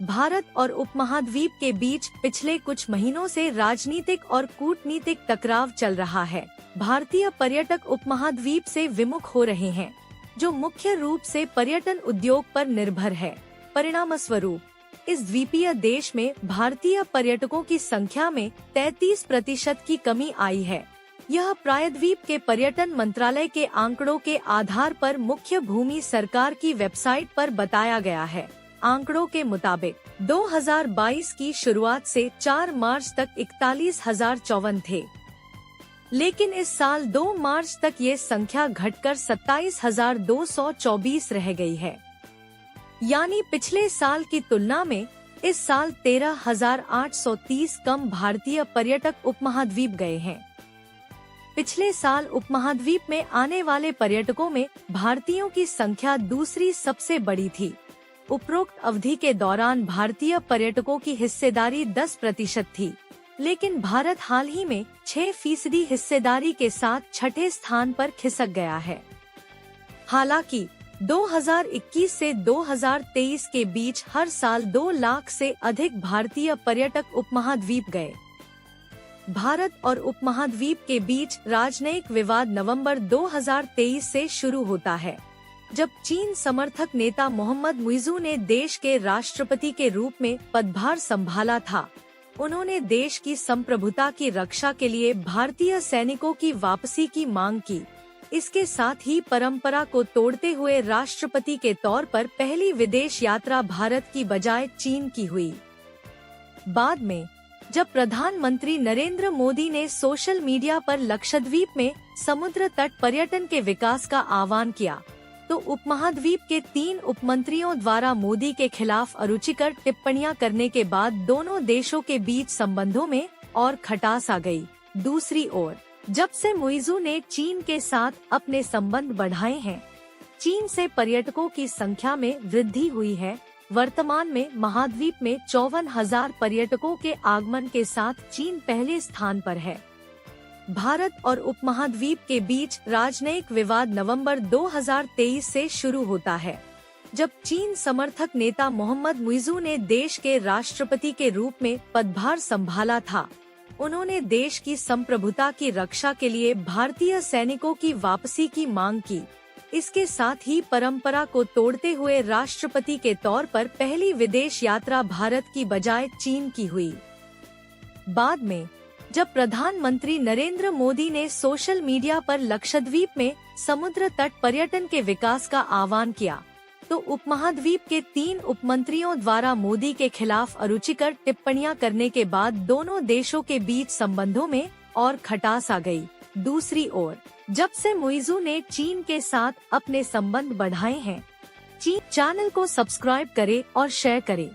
भारत और उपमहाद्वीप के बीच पिछले कुछ महीनों से राजनीतिक और कूटनीतिक टकराव चल रहा है। भारतीय पर्यटक उपमहाद्वीप से विमुख हो रहे हैं, जो मुख्य रूप से पर्यटन उद्योग पर निर्भर है। परिणामस्वरूप इस द्वीपीय देश में भारतीय पर्यटकों की संख्या में 33% की कमी आई है। यह प्रायद्वीप के पर्यटन मंत्रालय के आंकड़ों के आधार पर मुख्य भूमि सरकार की वेबसाइट पर बताया गया है। आंकड़ों के मुताबिक 2022 की शुरुआत से 4 मार्च तक 41,054 थे, लेकिन इस साल 2 मार्च तक ये संख्या घटकर 27,224 रह गई है। यानी पिछले साल की तुलना में इस साल 13,830 कम भारतीय पर्यटक उपमहाद्वीप गए हैं। पिछले साल उपमहाद्वीप में आने वाले पर्यटकों में भारतीयों की संख्या दूसरी सबसे बड़ी थी। उपरोक्त अवधि के दौरान भारतीय पर्यटकों की हिस्सेदारी 10% थी, लेकिन भारत हाल ही में 6% हिस्सेदारी के साथ छठे स्थान पर खिसक गया है। हालांकि 2021 से 2023 के बीच हर साल 2 लाख से अधिक भारतीय पर्यटक उपमहाद्वीप गए। भारत और उपमहाद्वीप के बीच राजनयिक विवाद नवंबर 2023 से शुरू होता है, जब चीन समर्थक नेता मोहम्मद मुइज़ू ने देश के राष्ट्रपति के रूप में पदभार संभाला था। उन्होंने देश की संप्रभुता की रक्षा के लिए भारतीय सैनिकों की वापसी की मांग की। इसके साथ ही परंपरा को तोड़ते हुए राष्ट्रपति के तौर पर पहली विदेश यात्रा भारत की बजाय चीन की हुई। बाद में जब प्रधानमंत्री नरेंद्र मोदी ने सोशल मीडिया पर लक्षद्वीप में समुद्र तट पर्यटन के विकास का आह्वान किया, तो उपमहाद्वीप के 3 उपमंत्रियों द्वारा मोदी के खिलाफ अरुचिकर टिप्पणियां करने के बाद दोनों देशों के बीच संबंधों में और खटास आ गई। दूसरी ओर जब से मुइज़ू ने चीन के साथ अपने संबंध बढ़ाए हैं, चीन से पर्यटकों की संख्या में वृद्धि हुई है। वर्तमान में महाद्वीप में 54,000 पर्यटकों के आगमन के साथ चीन पहले स्थान पर है। भारत और उपमहाद्वीप के बीच राजनयिक विवाद नवंबर 2023 से शुरू होता है, जब चीन समर्थक नेता मोहम्मद मुइज़ू ने देश के राष्ट्रपति के रूप में पदभार संभाला था। उन्होंने देश की संप्रभुता की रक्षा के लिए भारतीय सैनिकों की वापसी की मांग की। इसके साथ ही परंपरा को तोड़ते हुए राष्ट्रपति के तौर पर पहली विदेश यात्रा भारत की बजाय चीन की हुई। बाद में जब प्रधानमंत्री नरेंद्र मोदी ने सोशल मीडिया पर लक्षद्वीप में समुद्र तट पर्यटन के विकास का आह्वान किया, तो उपमहाद्वीप के 3 उपमंत्रियों द्वारा मोदी के खिलाफ अरुचिकर टिप्पणियां करने के बाद दोनों देशों के बीच संबंधों में और खटास आ गई। दूसरी ओर जब से मुइज़ू ने चीन के साथ अपने संबंध बढ़ाए हैं, चैनल को सब्सक्राइब करें और शेयर करें।